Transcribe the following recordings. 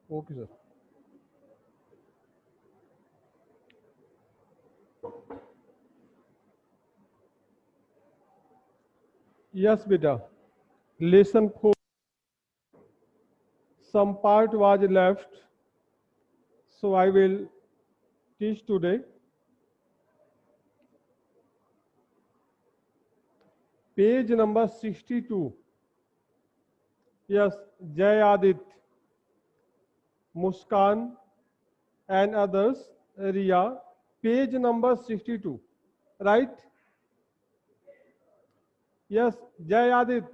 Okay sir. Yes बेटा, lesson 4 some part was left, so I will teach today. Page number 62. Yes, Jay Adit, Muskan and others, Ria, page number 62, right? Yes, Jay Adit,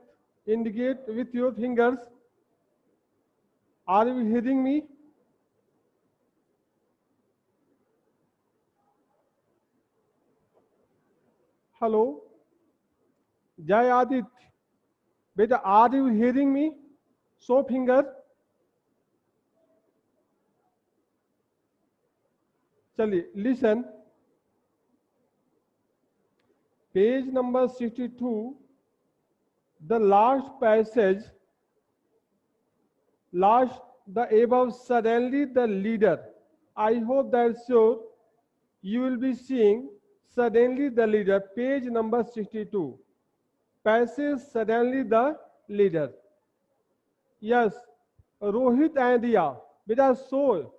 indicate with your fingers. Are you hearing me? Hello, Jay Adit, beta, are you hearing me? Show finger. चलिए, listen. Page number 62, the last passage, last the above, suddenly the leader. I hope that sure you will be seeing suddenly the leader, page number 62. Passage suddenly the leader. Yes, Rohit and Riya, beta, so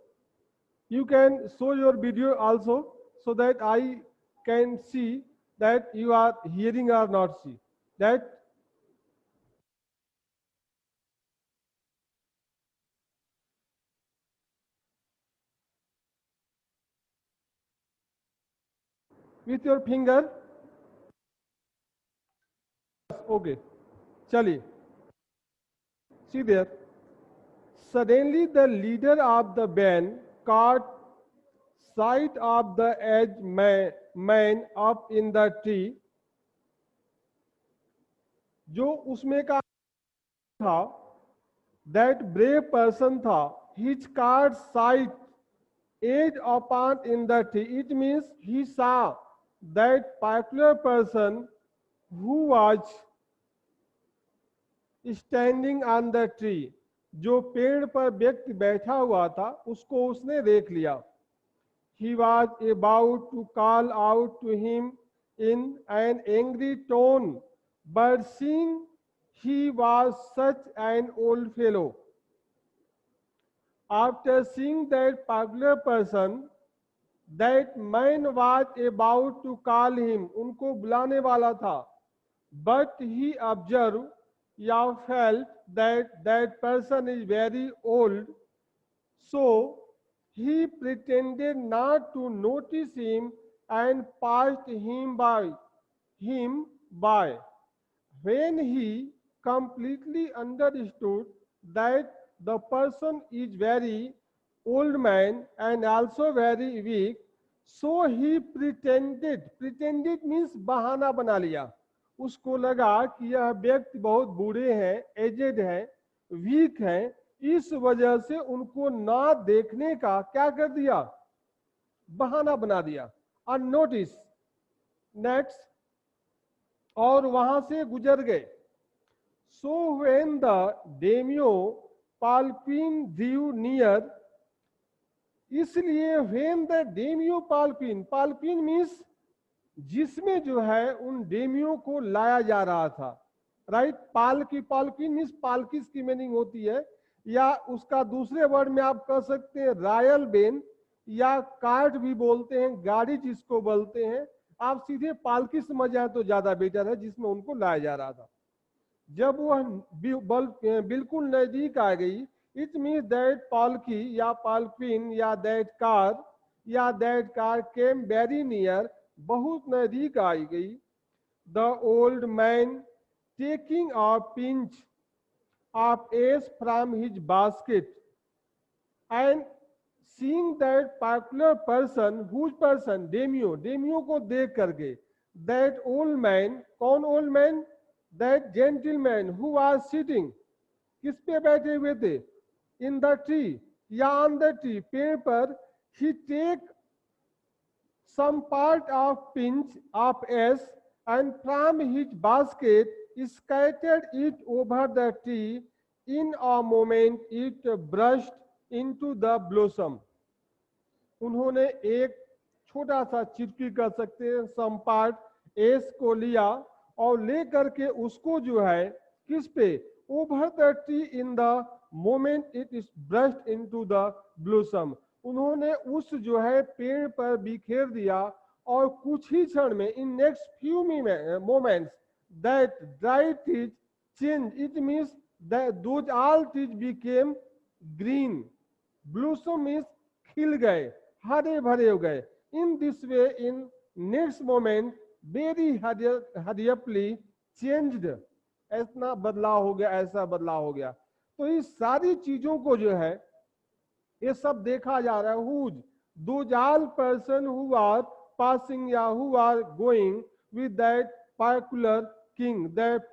you can show your video also so that I can see that you are hearing or not see. That with your finger. Okay, chaliye. See there. Suddenly the leader of the band caught sight of the edge man up in the tree. जो उसमें का था, that brave person था, his caught sight edge upon in the tree. It means he saw that particular person who was standing on the tree, जो पेड़ पर व्यक्ति बैठा हुआ था उसको उसने देख लिया. He was about to call out to him in an angry tone, but seeing he was such an old fellow. After seeing that particular person, that man was about to call him, उनको बुलाने वाला था, but he observed, yeah, felt that that person is very old, so he pretended not to notice him and passed him by. When he completely understood that the person is very old man and also very weak, so he pretended means बहाना बना लिया. उसको लगा कि यह व्यक्ति बहुत बूढ़े हैं, एजेड हैं, वीक हैं, इस वजह से उनको ना देखने का क्या कर दिया, बहाना बना दिया, अननोटिस. नेक्स्ट, और वहां से गुजर गए. So when the daimyo palanquin drew near, इसलिए when the daimyo palanquin, palanquin means जिसमें जो है उन डेमियो को लाया जा रहा था, राइट. पाल्किन मीन्स पालकिस की मीनिंग होती है, या उसका दूसरे वर्ड में आप कह सकते हैं रॉयल बेन, या कार्ट भी बोलते हैं, गाड़ी जिसको बोलते हैं. आप सीधे पालकी समझ जाए तो ज्यादा बेटर है, जिसमें उनको लाया जा रहा था. जब वह बिल्कुल नजदीक आ गई, इट मीन्स दैट पालकी या पाल्किन या that car came very near, बहुत नजदीक आई गई. The old man taking a pinch of ashes from his basket and seeing that particular person, whose person, daimyo को देख करके, दैट ओल्ड मैन, कौन old man, that gentleman who was sitting, किस पे बैठे हुए थे, इन द ट्री या ऑन द ट्री, पेड़ पर. He take some part of pinch of ash and from his basket scattered it over the tree. In a moment it brushed into the blossom. उन्होंने एक छोटा सा चिटकी कर सकते हैं सम पार्ट एस को लिया और ले करके उसको जो है किस पे, over the tree in the moment it is brushed into the blossom. उन्होंने उस जो है पेड़ पर बिखेर दिया और कुछ ही क्षण में in next few moments that dry trees change. It means that those all trees became green. Blossom means खिल गए, हरे भरे हो गए. In this way, in next moment, very hurriedly changed. ऐसा बदलाव हो गया, ऐसा बदलाव हो गया. तो इस सारी चीजों को जो है ये सब देखा जा रहा है. Whose those all person who are passing या who are going with that particular king, that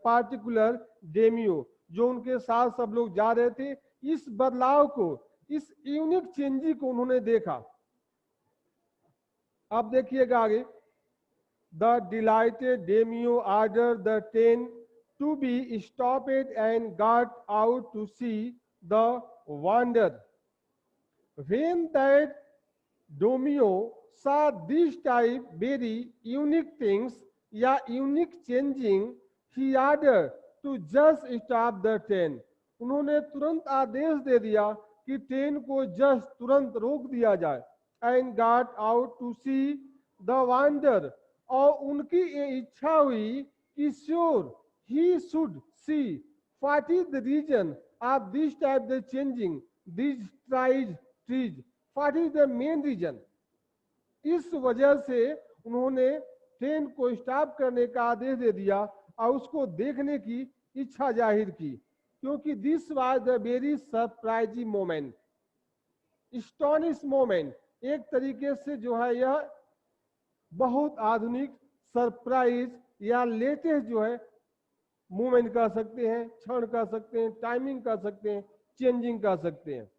particular daimyo, जो उनके साथ सब लोग जा रहे थे. इस बदलाव को, इस यूनिक चेंज को उन्होंने देखा. अब देखिएगा आगे. The delighted daimyo order the train to be stopped and got out to see the wonder. When that daimyo saw this type very unique things या unique changing, he ordered to just stop the train. उन्होंने तुरंत आदेश दे दिया कि train को just तुरंत रोक दिया जाए. And got out to see the wonder. और उनकी ये इच्छा हुई कि sure he should see what is the reason of this type the changing these trees. What is the main reason? इस वजह से उन्होंने ट्रेन को स्टॉप करने का आदेश दे दिया और उसको देखने की इच्छा जाहिर की, क्योंकि this was the very surprising moment, astonish moment. एक तरीके से जो है यह बहुत आधुनिक सरप्राइज या लेटेस्ट जो है मूवमेंट कह सकते हैं, क्षण कह सकते हैं, टाइमिंग कह सकते हैं, चेंजिंग कह सकते हैं.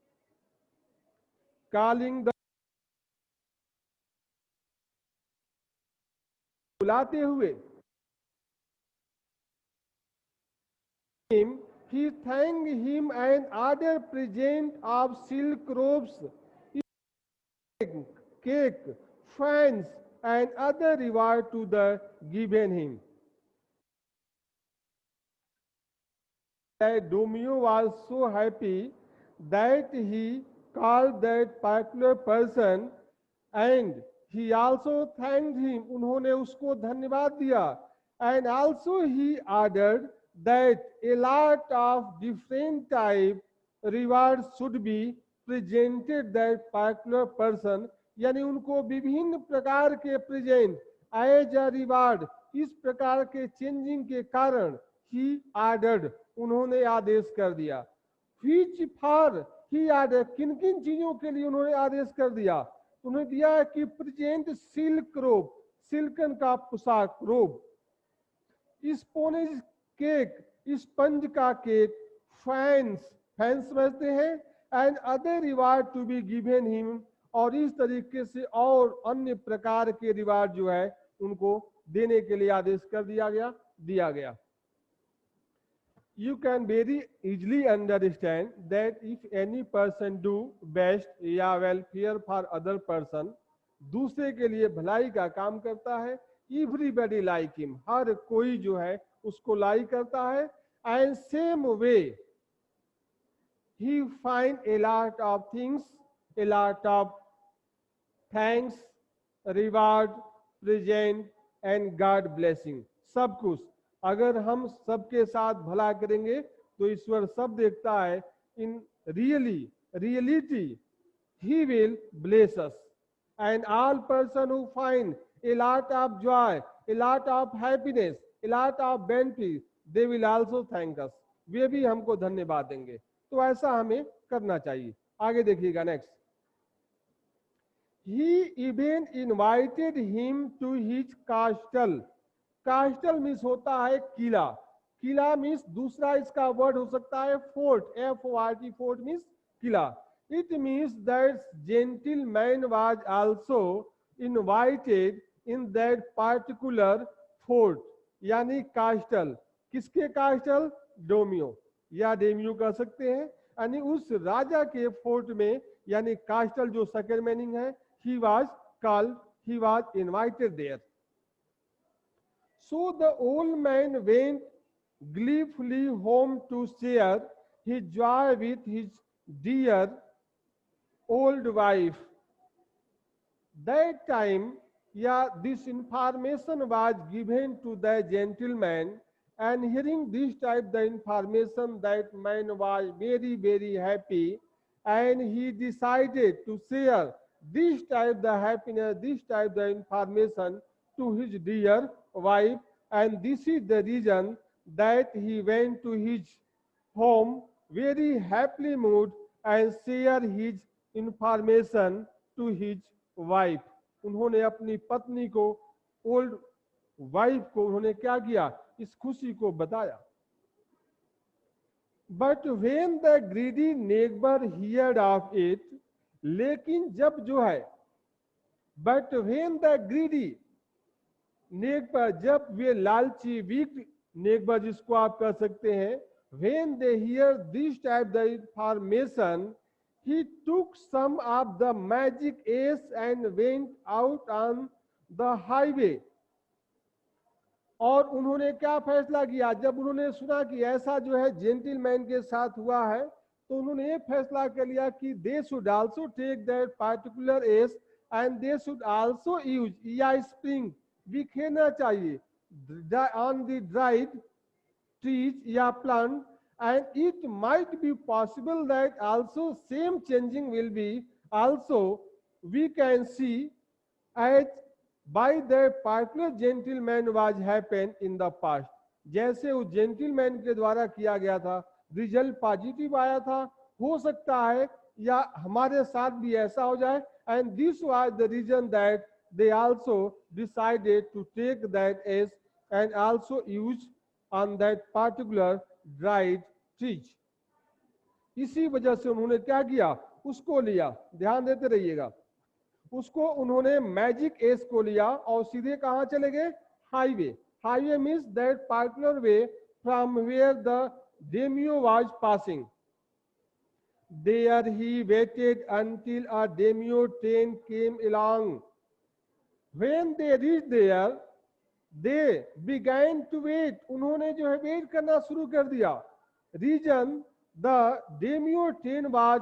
कॉलिंग द, बुलाते हुए. He thanked him and ordered present of silk robes, cake, fans, and other reward to the given him. That Domio was so happy that he called that particular person and he also thanked him. उन्होंने उसको धन्यवाद दिया. And also he ordered that a lot of different type rewards should be presented that particular person. यानी उनको विभिन्न प्रकार के present as a reward. इस प्रकार के चेंजिंग के कारण ही ऑर्डर्ड, उन्होंने आदेश कर दिया. व्हिच फॉर ही ऑर्डर, किन किन चीजों के लिए उन्होंने आदेश कर दिया. उन्होंने दिया है कि प्रेजेंट सिल्क रोब, सिल्कन का पोशाक रोब, स्पोनेज केक, स्पंज का केक, फैंस, फैंस समझते हैं, and other reward to be given him. और इस तरीके से और अन्य प्रकार के रिवार्ड जो है उनको देने के लिए आदेश कर दिया गया. You can very easily understand that if any person do best या welfare for other person, दूसरे के लिए भलाई का काम करता है, everybody like him, हर कोई जो है उसको लाइक करता है. And same way he find a lot of things, a lot of thanks, reward, present and God blessing. सब कुछ अगर हम सबके साथ भला करेंगे तो ईश्वर सब देखता है. In reality he will bless us. And all person who find a lot of joy, a lot of happiness, a lot of benefit, they will also thank us. वे भी हमको धन्यवाद देंगे. तो ऐसा हमें करना चाहिए. आगे देखिएगा next. He even invited him to his castle. कास्टल means होता है किला. किला मीन्स दूसरा इसका वर्ड हो सकता है fort, FORT, fort means Qila. It means that gentleman was also invited in that particular fort, यानी कास्टल. किसके कास्टल? डोमियो या डेमियो कह सकते हैं. यानी उस राजा के फोर्ट में, यानी कास्टल जो सेकंड मीनिंग है, he was called, he was invited there. So the old man went gleefully home to share his joy with his dear old wife. That time, yeah, this information was given to the gentleman, and hearing this type the information, that man was very, very happy, and he decided to share this type the happiness, this type the information to his dear wife, and this is the reason that he went to his home very happily mood and share his information to his wife. उन्होंने अपनी पत्नी को, old wife को उन्होंने क्या किया, इस खुशी को बताया. But when the greedy neighbour heard of it, लेकिन जब जो है, but when the greedy neighbour, जब वे लालची, वीक नेबर जिसको आप कह सकते हैं, when they hear this type the information, he took some of the magic ace and went out on the highway. और उन्होंने क्या फैसला किया, जब उन्होंने सुना कि ऐसा जो है जेंटलमैन के साथ हुआ है, तो उन्होंने ये फैसला कर लिया कि they should also take that particular ace and they should also use या spring बिखेरना चाहिए on the dried trees या plant, and it might be possible that also same changing will be also we can see as by the particular gentleman was happened in the past. जैसे उस gentleman के द्वारा किया गया था, result positive आया था, हो सकता है या हमारे साथ भी ऐसा हो जाए. And this was the reason that they also decided to take that as and also use on that particular dried trees. इसी वजह से उन्होंने क्या किया, उसको लिया, ध्यान देते रहिएगा, उसको उन्होंने मैजिक एस को लिया और सीधे कहां चले गए, highway. Highway means that particular way from where the daimyo was passing. There he waited until a daimyo train came along. When they reached there, they began to wait. उन्होंने जो है वेट करना शुरू कर दिया. Reason the daimyo train was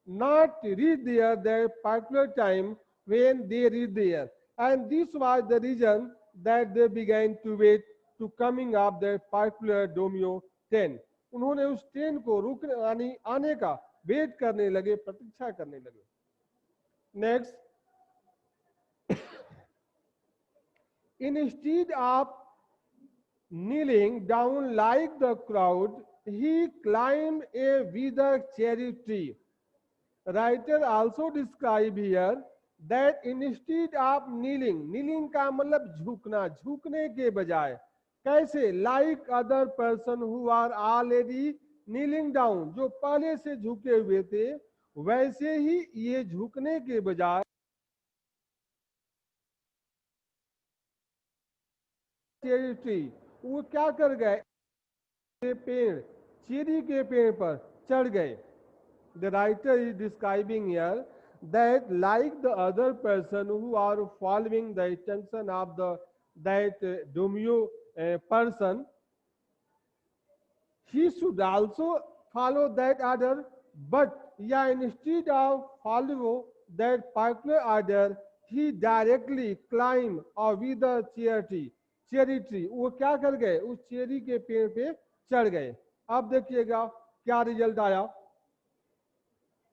not reached there that particular time when they reached there, and this was the reason that they began to wait to coming up that particular daimyo train. उन्होंने उस train को रुकने आने का wait करने लगे, प्रतीक्षा करने लगे. Next, instead of kneeling down like the crowd, he climbed a withered cherry tree. Writer also describe here that instead of kneeling, kneeling का मतलब झुकना, झुकने के बजाय कैसे, like other person who are already kneeling down, जो पहले से झुके हुए थे, वैसे ही ये झुकने के बजाय चेरी ट्री, वो क्या कर गए, पेड़, चेरी के पेड़ पर चढ़ गए. The writer is describing here that like the other person who are following the instruction of the that daimyo person, he should also follow that order, but yeah, instead of follow that particular order, he directly climb a withered cherry tree. वो क्या कर गए, उस cherry के पेड़ पे चढ़ गए. अब देखिएगा क्या रिजल्ट आया.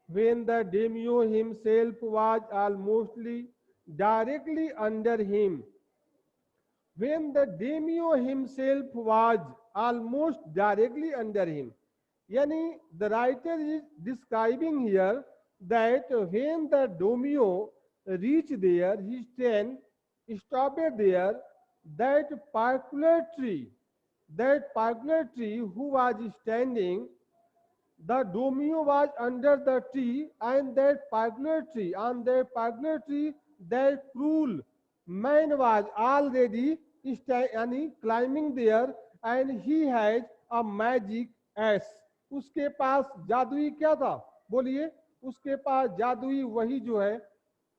When the daimyo himself was almostly directly under him, when the daimyo himself was almost directly under him, yani the writer is describing here that when the daimyo reached there, his train stopped there, that particular tree who was standing, the daimyo was under the tree, and that particular tree, on that particular tree, that cruel man was already climbing there, and he had a magic axe. उसके पास जादुई क्या था, बोलिए, उसके पास जादुई वही जो है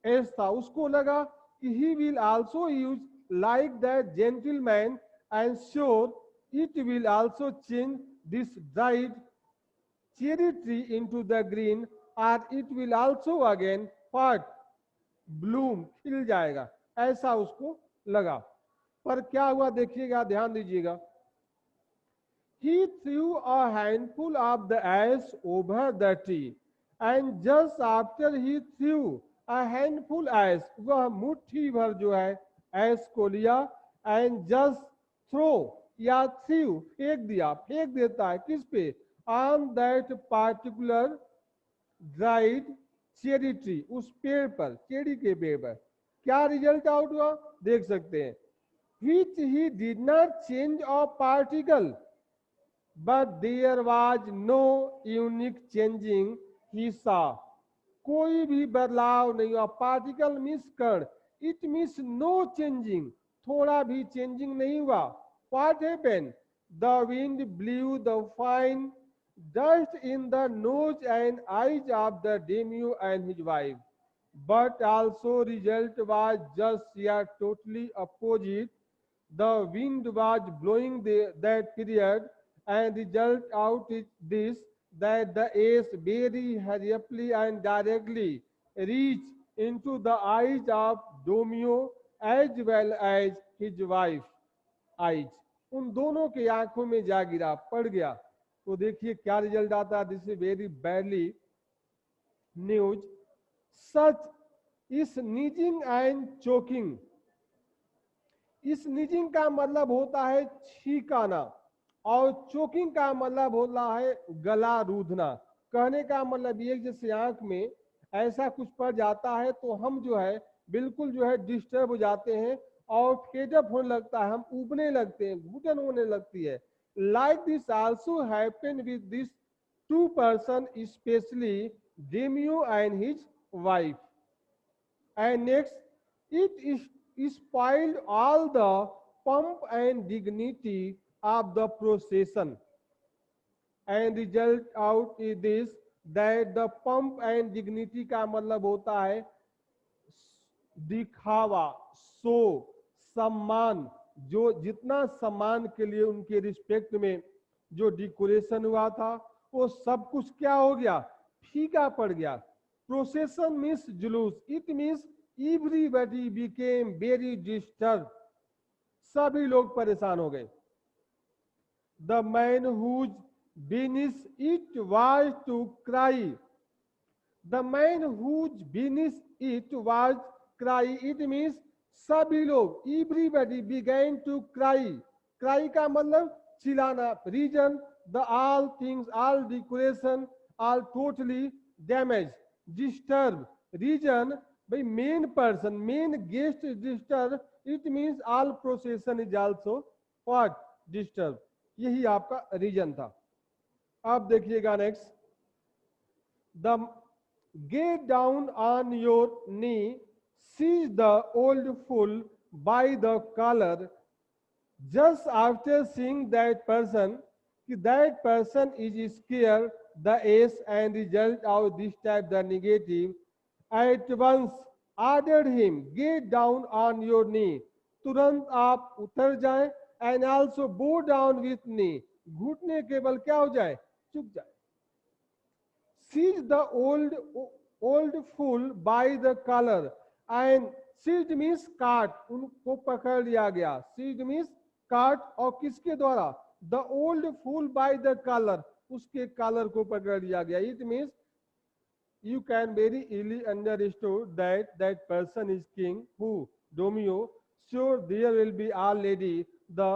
एस था। उसको लगा कि he will also use like that gentleman and sure it will also change this dried cherry tree into the green or it will also again what bloom, खिल जाएगा, ऐसा उसको लगा। पर क्या हुआ देखिएगा, ध्यान दीजिएगा। He threw a handful of the ash over the tree, and just after he threw a handful ash, वह मुट्ठी भर जो है ऐश को लिया, and just throw या threw फेंक दिया, फेंक देता है किस पे, on that particular dried cherry tree, उस पेड़ पर, चेरी के पेड़ पर। क्या रिजल्ट आउट हुआ देख सकते हैं, which he did not change a particle but there was no unique changing he saw, कोई भी बदलाव नहीं हुआ। पार्टिकल मीन्स कण, इट मीन्स नो चेंजिंग, थोड़ा भी चेंजिंग नहीं हुआ। What happened, the wind blue the fine dust in the nose and eyes of the daimyo and his wife, but also result was just yet totally opposite. The wind was blowing that period, and result out is this, that the ace very hurriedly and directly reached into the eyes of Domio as well as his wife eyes. उन दोनों के आंखों में जा गिरा, पड़ गया। तो देखिए क्या रिजल्ट आता है, this is very badly news. Such is नीजिंग एंड चोकिंग, इस नीजिंग का मतलब होता है छींकाना और चोकिंग का मतलब होता है गला रूधना। कहने का मतलब ये, जैसे आंख में ऐसा कुछ पड़ जाता है तो हम जो है बिल्कुल जो है डिस्टर्ब हो जाते हैं और फेडअप होने लगता है, हम उबने लगते हैं, घुटन होने लगती है। Like this also happened with this two person, especially daimyo and his wife. And next, it spoiled all the pomp and dignity of the procession, and result out is this, that the pomp and dignity का मतलब होता है दिखावा, show, सम्मान, जो जितना सम्मान के लिए उनके रिस्पेक्ट में जो डेकोरेशन हुआ था वो सब कुछ क्या हो गया, फीका पड़ गया। प्रोसेशन मीन्स जुलूस, it means everybody became very disturb, सभी लोग परेशान हो गए। The man whose business it was to cry, the man whose business it was cry, it means सभी लोग, everybody began to cry, cry का मतलब चिल्लाना। Reason, the all things, all decoration are totally damage, disturb. Reason भाई main person, main guest disturb, it means all procession is also what disturb. यही आपका reason था। अब देखिएगा next, the get down on your knee, seize the old fool by the collar, just after seeing that person is scared, the ace and result of this type the negative, at once ordered him, get down on your knee, तुरंत आप उतर जाएं, and also bow down with knee, घुटने के बल क्या हो जाए, झुक जाए। Seize the old fool by the collar, and seized means काट, उनको पकड़ लिया गया। seized means काट, और किसके द्वारा, the old fool by the collar, उसके कॉलर को पकड़ लिया गया। it means you can very easily understood that person is king, who, Domio, sure there will be already the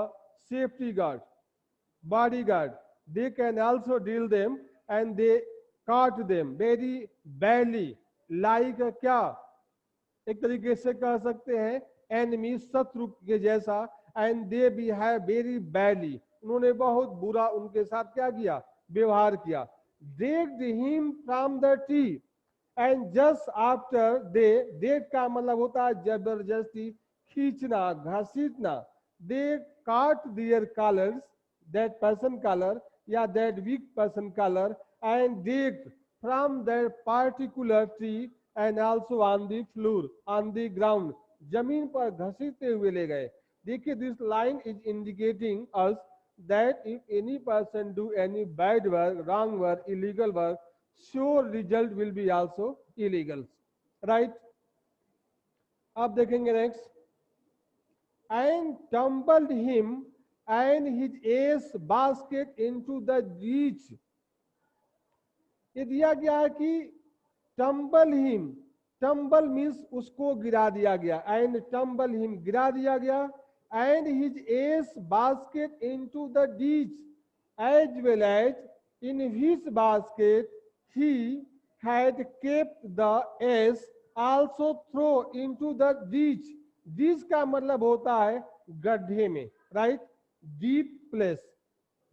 safety guard, bodyguard, they can also deal them, and they caught them very badly, like क्या, एक तरीके से कह सकते हैं enemy, शत्रु के जैसा। And they behave very badly, उन्होंने बहुत बुरा उनके साथ क्या किया, व्यवहार किया। Dragged him from the tree, and just after they, drag का मतलब होता है जबरदस्ती खींचना, घसीटना। They cut their collars, that person collar, या that weak person color and digged from that particular tree and also on the floor, on the ground. जमीन पर घसीटते हुए ले गए. देखिए, this line is indicating us that if any person do any bad work, wrong work, illegal work, sure result will be also illegal. Right? अब देखेंगे next. And tumbled him and his ass basket into the ditch. ये दिया गया है कि tumble him, tumble means उसको गिरा दिया गया, एंड टम्बल हिम गिरा दिया गया, and his ass basket into the ditch, as well as in his basket he had kept the ass also throw into the ditch. Ditch का मतलब होता है गड्ढे में, राइट, डीप प्लेस,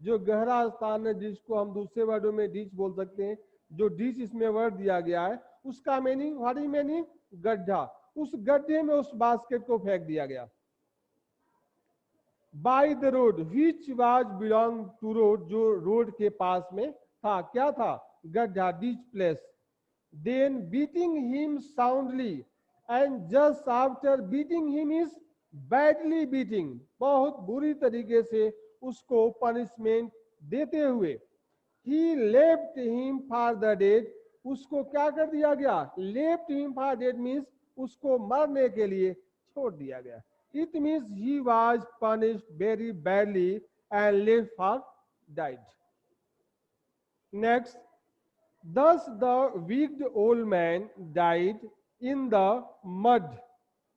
जो गहरा स्थान है जिसको हम दूसरे वर्डों में डीच बोल सकते हैं. जो डीच इसमें वर्ड दिया गया है उसका मीनिंग, व्हाट इज मीनिंग, गड्ढा. उस गड्ढे में उस बास्केट को फेंक दिया गया. By the road which was belong to road, जो रोड के पास में था. क्या था, गड्ढा, ditch place. Then beating him soundly, and just after beating him is badly beating, बहुत बुरी तरीके से उसको पनिशमेंट देते हुए. He left him for the dead, उसको क्या कर दिया गया, left him for dead means उसको मरने के लिए छोड़ दिया गया. It means he was punished very badly and left for died. Next, thus the wicked old man died in the mud.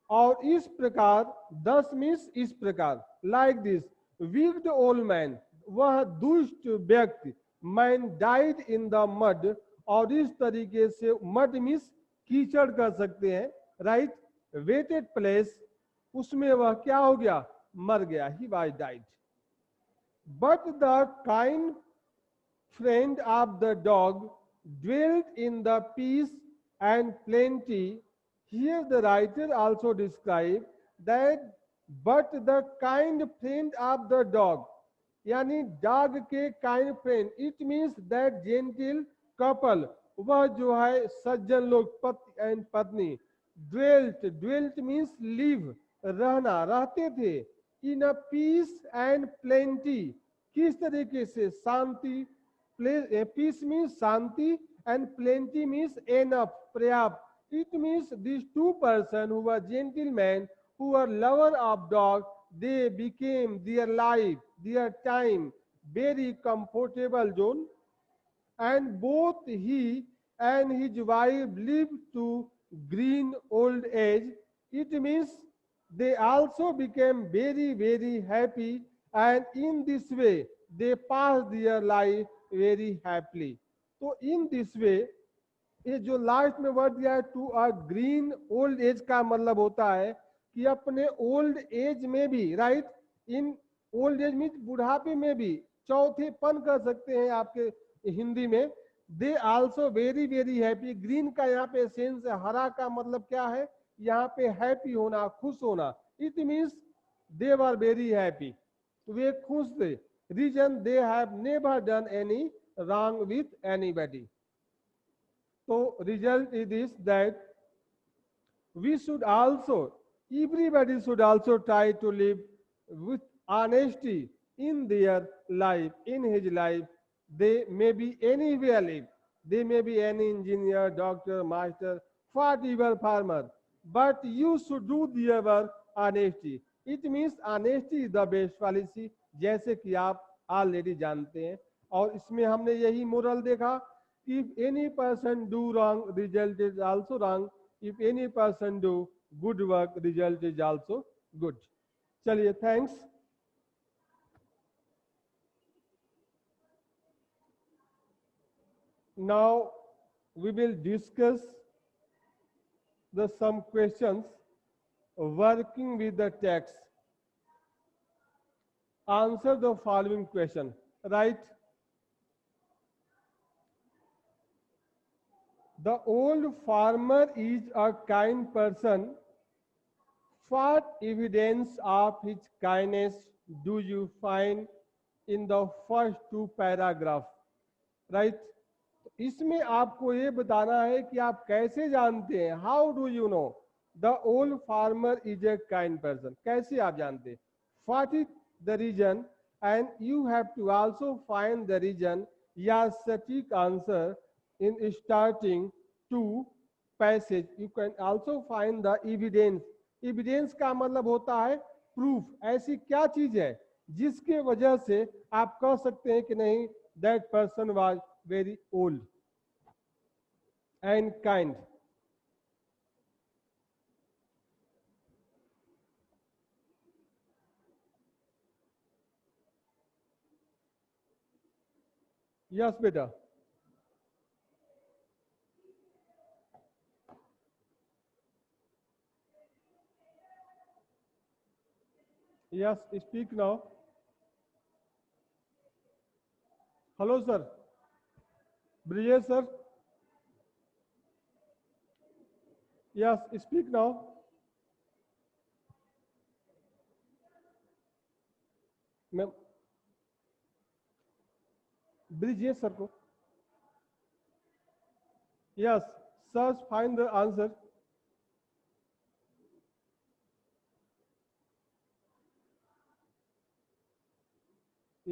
और इस प्रकार, thus means इस प्रकार, like this, wicked old man, वह दुष्ट व्यक्ति, man died in the mud, और इस तरीके से, मड मीन्स कीचड़ कर सकते हैं, राइट, वेटेड प्लेस, उसमें वह क्या हो गया, मर गया. He was died. But the kind friend of the dog dwelt in the peace and plenty. Here the writer also describe that but the kind friend of the dog, यानी dog के kind friend, it means that gentle couple, वह जो है सज्जन लोग, पति and पत्नी. Dwelt, dwelt means live, रहना, रहते थे. In a peace and plenty, किस तरीके से, शांति, पीस मीन्स शांति एंड प्लेंटी मीन्स एनफ, पर्याप्त. It means this two person who were gentleman, who were lover of dog, they became their life, their time very comfortable zone, and both he and his wife lived to green old age. It means they also became very very happy, and in this way they passed their life very happily. तो in this way, ये जो last में word दिया है, to a green old age का मतलब होता है कि अपने ओल्ड एज में भी, right, in old age mean बुढ़ापे में भी, चौथेपन कर सकते हैं आपके हिंदी में. They also very very happy. Green का यहाँ पे सेंस है, हरा का मतलब क्या है, यहाँ पे हैप्पी होना, खुश होना. It means they were very happy, वे खुश थे. Reason they have never done any wrong with anybody. तो result is this that we should also, everybody should also try to live with honesty in their life, in his life. They may be anywhere live. They may be any engineer, doctor, master, whatever, farmer. But you should do their work honesty. It means honesty is the best policy, जैसे कि आप already जानते हैं. और इसमें हमने यही moral देखा, if any person do wrong, result is also wrong. If any person do good work, result is also good. चलिए, thanks. Now we will discuss some questions working with the text. Answer the following question, right? The old farmer is a kind person. What evidence of his kindness do you find in the first two paragraph, right? इसमें आपको ये बताना है कि आप कैसे जानते हैं, how do you know the old farmer is a kind person, कैसे आप जानते हैं, what is the reason, and you have to also find the reason या सटीक answer in starting to passage. You can also find the evidence. Evidence का मतलब होता है प्रूफ, ऐसी क्या चीज है जिसके वजह से आप कह सकते हैं कि नहीं that person was very old and kind. Yes, beta. Yes, speak now. Hello, sir. Brijesh, sir. Yes, speak now. Ma'am Brijesh sir को। Yes, search find the answer.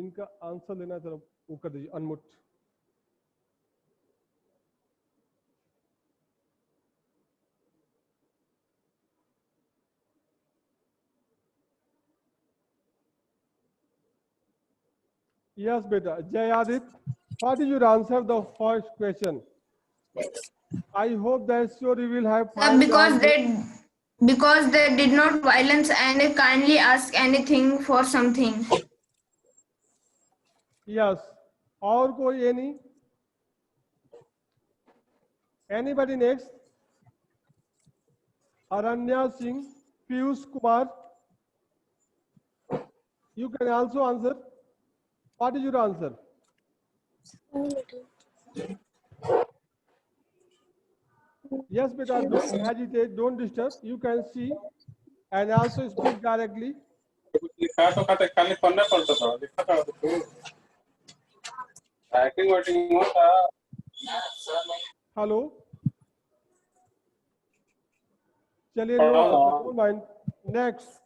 इनका आंसर लेना जरा वो कर दीजिए अनमुट। Yes, beta. Jayadit, what is your answer the first question? I hope that sure you will have found because they did not violence and kindly ask anything for something. Yes. और कोई any? Anybody next? Aranya Singh, Piyush Kumar. You can also answer. What is your answer? Yes, beta, don't hesitate, don't disturb. You can see and also speak directly. Hello. चलिए, no mind. Next.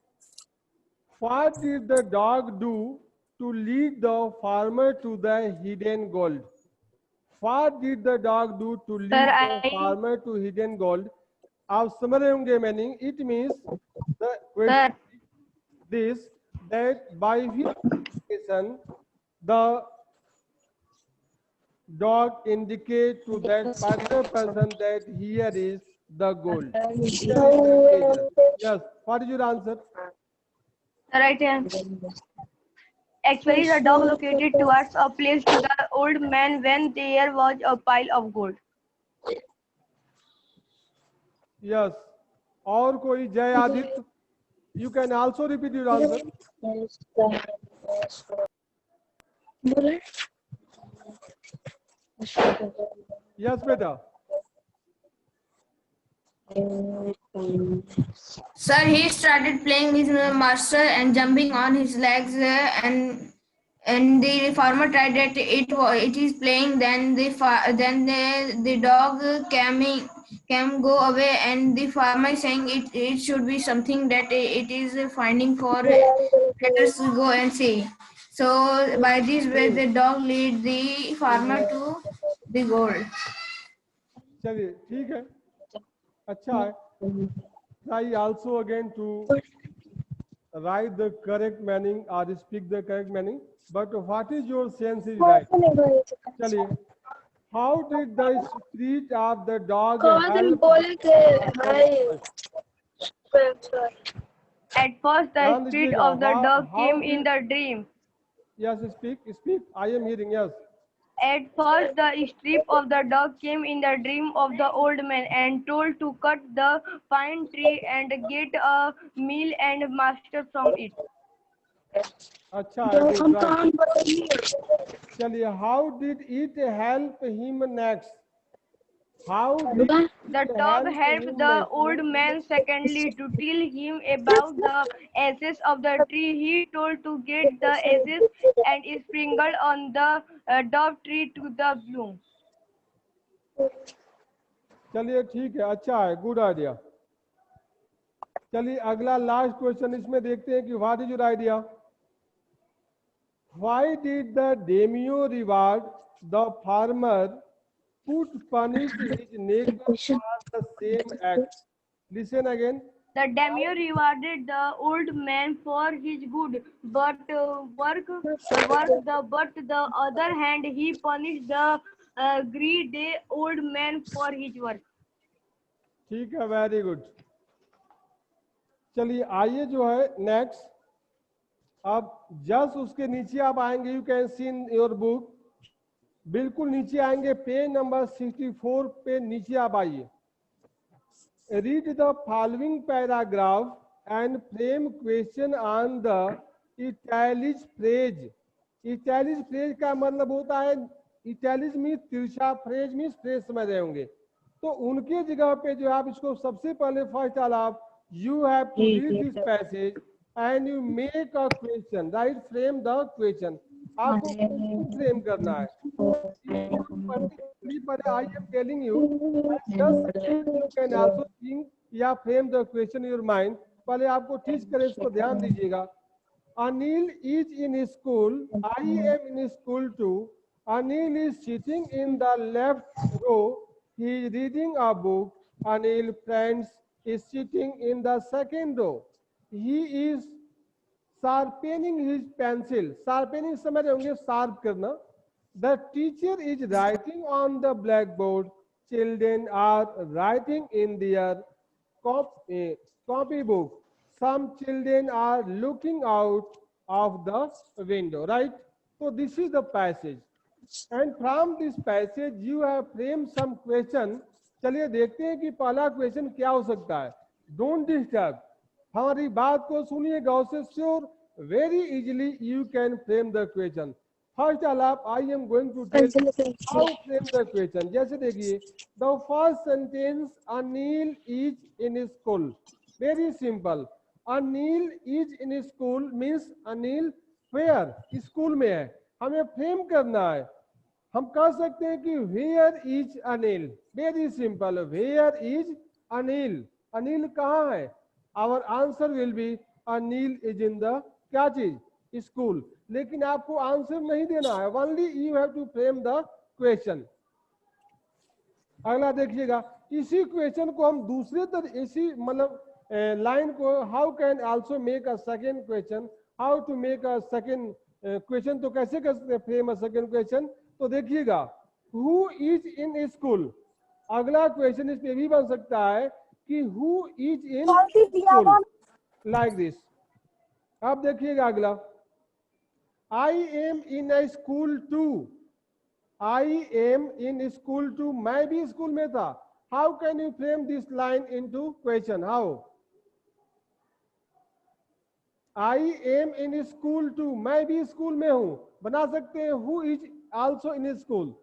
What did the dog do to lead the farmer to the hidden gold? What did the dog do to lead the farmer to hidden gold? आप समझ रहे होंगे meaning. It means the question this that by which indication the dog indicate to that particular person that here is the gold. Yes. What is your answer? Right hand. Actually, the dog located towards a place to the old man when there was a pile of gold. Yes. और कोई जय Aditya? You can also repeat your answer. Yes, beta. Sir, he started playing his master and jumping on his legs, and the farmer tried that it is playing. Then the dog came go away, and the farmer saying it should be something that it is finding for. Let us go and see. So by this way, the dog lead the farmer to the goal. चलिए ठीक है, अच्छा है. Try also again to write the correct meaning or speak the correct meaning. But what is your sense is right? चलिए, how did the spirit of the dog help? At first, the spirit of the dog came in the dream. Yes, speak. I am hearing. Yes. At first, the strip of the dog came in the dream of the old man and told to cut the pine tree and get a meal and master from it. अच्छा है, good, right. चलिए, how did it help him next? How did The dog helped the old man secondly to tell him about the ashes of the tree. He told to get the ashes and sprinkle on the dove tree to the bloom. चलिए ठीक है, अच्छा है, good idea. चलिए अगला last question इसमें देखते हैं कि what is your idea. Why did the daimyo reward the farmer put punish his neighbour for the same act? Listen again. The daimyo rewarded the old man for his good, but the other hand he punished the greedy old man for his work. ठीक है, very good. चलिए आइए जो है next, अब just उसके नीचे आप आएंगे, you can see in your book, बिल्कुल नीचे आएंगे, पेज नंबर 64 पे नीचे आप आइए। Read the following paragraph and frame question on the italic phrase. Italic phrase का मतलब होता है, इटैलिक मीन्स तिरछा, फ्रेज मीन्स फ्रेज समझ रहे होंगे, तो उनके जगह पे जो आप इसको सबसे पहले फर्स्ट आप you have to read this passage and you make a question, right, frame the question. आपको फ्रेम करना है। I am telling you you can also think या frame the question in your mind. पहले आपको ठीक करें, इसको ध्यान दीजिएगा। Anil is in school, I am in school too. Anil is sitting in the left row, he is reading a book. Anil friends is sitting in the second row. He is sharpening his pencil. Sharpening समझ रहे होंगे, sharp करना। The teacher is writing on the blackboard. Children are writing in their copybook. Some children are looking out of the window, right? So this is the passage. And from this passage you have framed some question. चलिए देखते हैं कि पहला question क्या हो सकता है। Don't disturb, हमारी बात को सुनिए गौर से, sure very easily you can frame the question. First आप, I am going to tell how frame the question. जैसे देखिए, the first sentence, Anil is in school, very simple. Anil is in school means Anil where, school में है, हमें frame करना है। हम कह सकते हैं कि where is Anil, very simple, where is Anil, Anil कहाँ है? Our answer will be Anil is in the क्या चीज, स्कूल। लेकिन आपको आंसर नहीं देना है, only you have to frame the question. अगला देखिएगा, इसी क्वेश्चन को हम दूसरे तरह, इसी मतलब लाइन को, how can also make a second question, how to make a second question, तो कैसे कर सकते हैं फ्रेम अ सेकेंड क्वेश्चन। तो देखिएगा, हु इज इन स्कूल, अगला क्वेश्चन इसमें भी बन सकता है कि who is in school, like this. अब देखिएगा अगला, I am in a school too, I am in school too, मैं भी स्कूल में था। How can you frame this line into question, how? I am in school too, मैं भी school में हूं, बना सकते हैं who is also in school,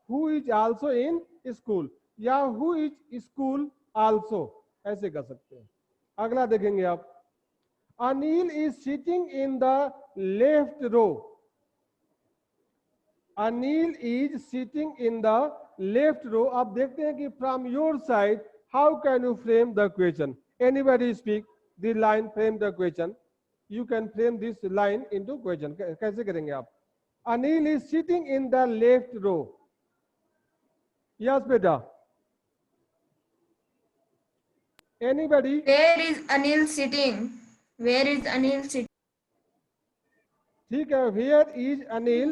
who is also in school, या हु इज स्कूल आल्सो, ऐसे कर सकते हैं। अगला देखेंगे आप, Anil is sitting in the left row, Anil is sitting in the left row. अब देखते हैं कि from your side how can you frame the question. Anybody speak the line, frame the question, you can frame this line into question। कैसे करेंगे आप? Anil is sitting in the left row। yes बेटा, anybody? Where is Anil sitting? Where is Anil sitting? ठीक है, where is Anil?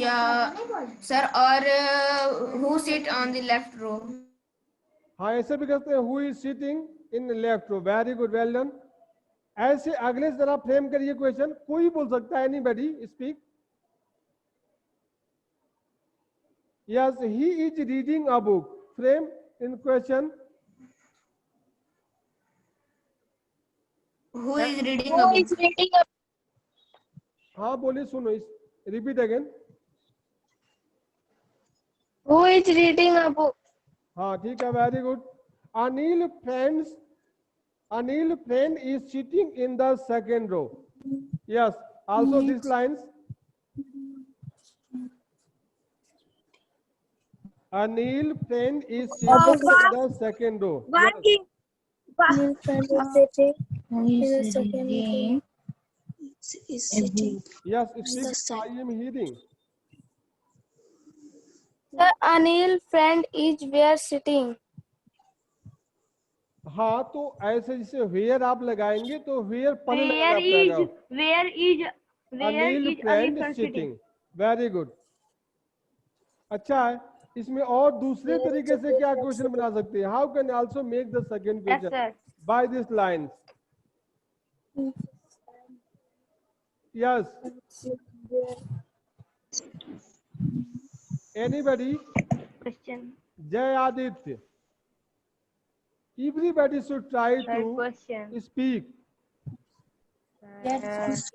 Yeah, sir. Or who sit on the left row? हाँ, ऐसे भी करते हैं, who is sitting in the left row। Very good, well done. ऐसे अगले जरा फ्रेम करिए क्वेश्चन, कोई बोल सकता है, anybody speak. Yes, he is reading a book, frame in question. Who is reading a book? हाँ बोलिए, सुनो, repeat again. Who is reading a book? हाँ ठीक है, very good. Anil friend is sitting in the second row. Yes, also these lines. Anil friend is sitting in the second row. Yes. Anil friend is sitting in the second row. Is sitting. Yes, speak. I am hearing. Sir, Anil friend is where sitting. हाँ, तो ऐसे जैसे where आप लगाएंगे तो where पल Where लगाना पड़ेगा. is Anil friend sitting? sitting. Very good. अच्छा है. इसमें और दूसरे तरीके से क्या क्वेश्चन बना सकते हैं? How can also make the second Yes, question sir. by these lines? Yes. Anybody? Question. Jay Aditya. Everybody should try Third to question. speak.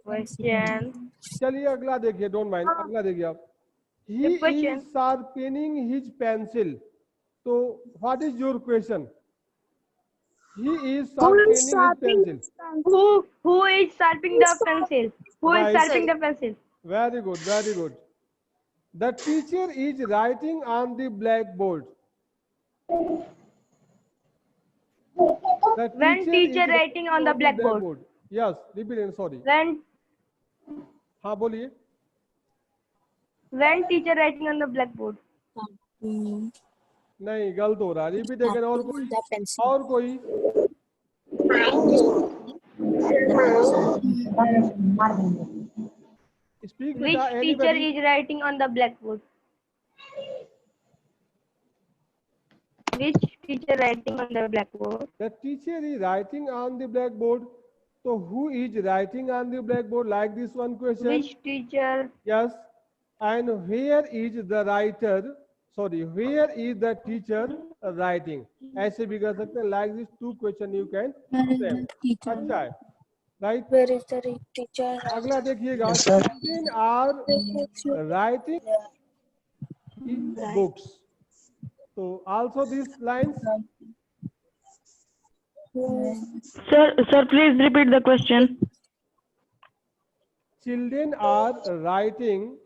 Question. चलिए अगला देखिए, डोंट माइंड. अगला देखिए आप. He The question. is sharpening his pencil. तो what is your question? He is sharpening his pencil. Who is sharpening the pencil? Who is Right. sharpening the pencil? Very good, very good. The teacher is writing on the blackboard. The When teacher is writing on the blackboard. Yes, repeat it, sorry. हाँ बोलिए. When teacher writing on the blackboard. नहीं, गलत हो रहा है. Repeat again. और कोई? और कोई? Speak Which beta. teacher Anybody? is writing on the blackboard? Which teacher writing on the blackboard? The teacher is writing on the blackboard. So who is writing on the blackboard? Like this one question. Which teacher? Yes. And where is the writer? Sorry, where is the teacher writing? ऐसे भी कर सकते हैं. Like this two question you can frame. अच्छा है. Right. Where is the teacher? अगला देखिएगा. Children are writing in books. So also these lines. Sir, please repeat the question. Children are writing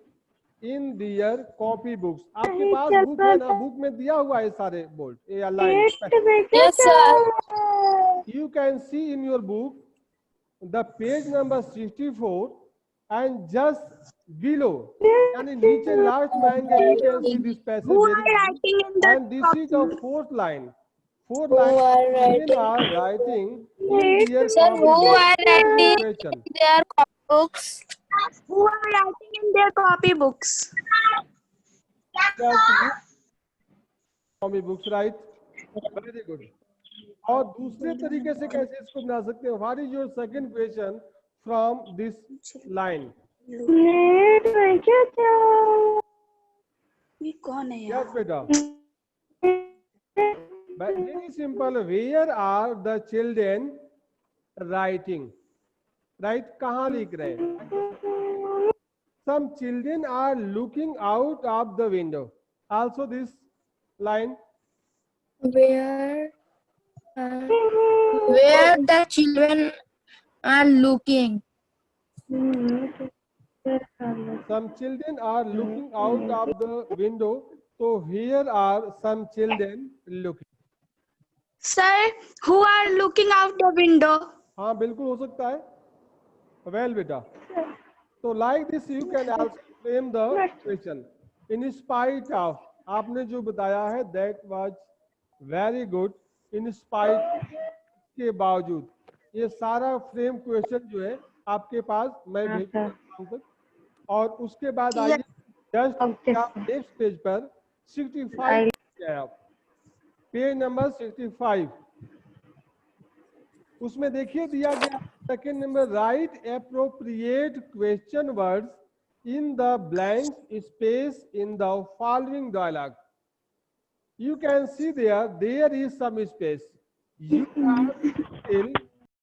in their copy books. आपके पास book है ना? Book में दिया हुआ है सारे बोर्ड या line. Yes, sir. You can see in your book the page number 64 and just below यानी नीचे last line का you can see this passage very clearly. And this is the fourth line. Fourth line. Children are writing in their Sir, copy who books. are writing Question. in their copy books? Who are writing in their copy books? Copy books, right? Very good. और दूसरे तरीके से कैसे इसको बना सकते हैं? What is your second question from this line? ये कौन है Yes, बेटा. Very simple. Where are the children writing? Right? कहाँ लिख रहे हैं? Some children are looking out of the window. Also this line. Where the children are looking. Some children are looking out of the window. So here are some children looking. Sir, who are looking out the window? हाँ बिल्कुल हो सकता है. Well बेटा. So like this you can also frame the question. In spite of, आपने जो बताया है that was very good. In spite के बावजूद ये सारा फ्रेम क्वेश्चन जो है आपके पास मैं भेजूंगा. और उसके बाद आइए जस्ट नेक्स्ट पेज पर 65 पेज नंबर 65. उसमें देखिए दिया गया second number. Write appropriate question words in the blank space in the following dialogue. You can see there is some space. You are still